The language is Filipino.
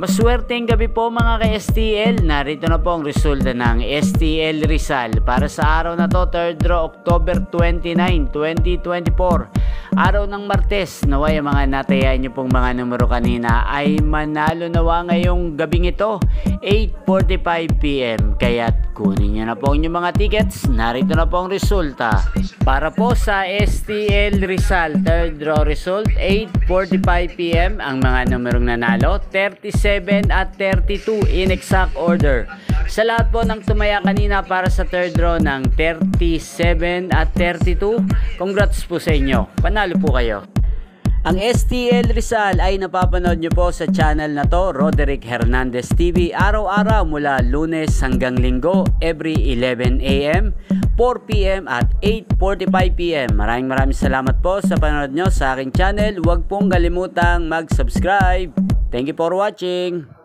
Maswerteng gabi po mga ka-STL. Narito na po ang resulta ng STL Rizal para sa araw na to, 3rd draw, October 29, 2024. Araw ng Martes. Naway ang mga natayaan nyo pong mga numero kanina ay manalo nawa ngayong gabing ito, 8:45 PM. Kaya't kunin nyo na po ang inyong mga tickets. Narito na po ang resulta. Para po sa STL Rizal, 3rd draw result, 8:45 PM ang mga numerong nanalo, 37 at 32 in exact order. Sa lahat po ng tumaya kanina para sa 3rd draw ng 37 at 32, congrats po sa inyo. Panalo po kayo. Ang STL Rizal ay napapanood nyo po sa channel na to, Roderick Hernandez TV, araw-araw mula Lunes hanggang Linggo, every 11 AM, 4 PM at 8:45 PM. Maraming salamat po sa panonood nyo sa aking channel. Huwag pong kalimutang mag-subscribe. Thank you for watching.